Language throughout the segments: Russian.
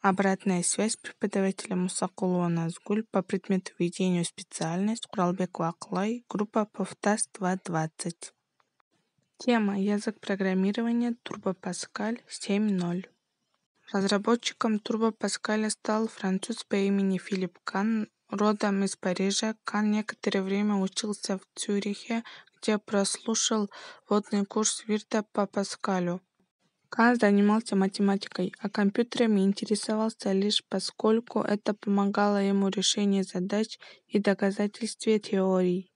Обратная связь преподавателя Мусакулова Назгуль по предмету ведению специальность Куралбекова Акылай, группа Повтас 2.20. Тема «Язык программирования Turbo Pascal 7.0». Разработчиком Turbo Pascal стал француз по имени Филипп Кан, родом из Парижа. Кан некоторое время учился в Цюрихе, где прослушал вводный курс Вирта по Паскалю. Кан занимался математикой, а компьютерами интересовался лишь поскольку это помогало ему в решении задач и доказательстве теорий.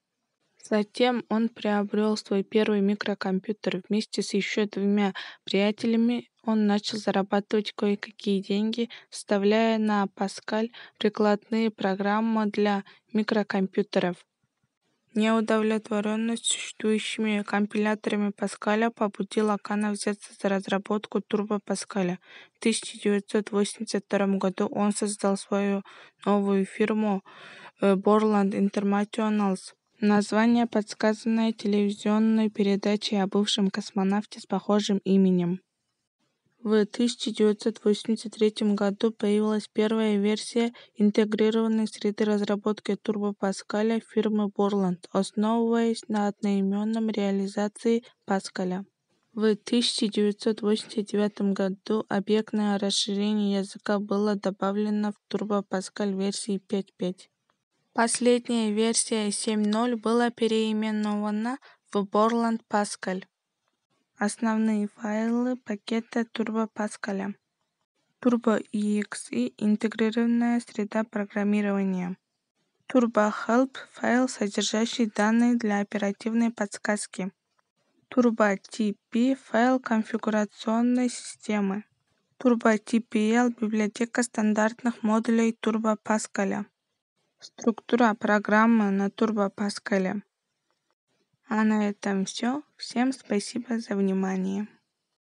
Затем он приобрел свой первый микрокомпьютер. Вместе с еще двумя приятелями он начал зарабатывать кое-какие деньги, вставляя на Паскаль прикладные программы для микрокомпьютеров. Неудовлетворенность существующими компиляторами Паскаля побудила Кана взяться за разработку Turbo Паскаля. В 1982 году он создал свою новую фирму Borland Internationals. Название, подсказанное телевизионной передачей о бывшем космонавте с похожим именем. В 1983 году появилась первая версия интегрированной среды разработки Turbo Паскаля фирмы Borland, основываясь на одноименном реализации Паскаля. В 1989 году объектное расширение языка было добавлено в Turbo Pascal версии 5.5. Последняя версия 7.0 была переименована в Borland Pascal. Основные файлы пакета Turbo Pascal. Turbo EXE – интегрированная среда программирования. Turbo Help – файл, содержащий данные для оперативной подсказки. Turbo TP – файл конфигурационной системы. Turbo TPL – библиотека стандартных модулей Turbo Pascal. Структура программы на Turbo Pascal. А на этом все. Всем спасибо за внимание.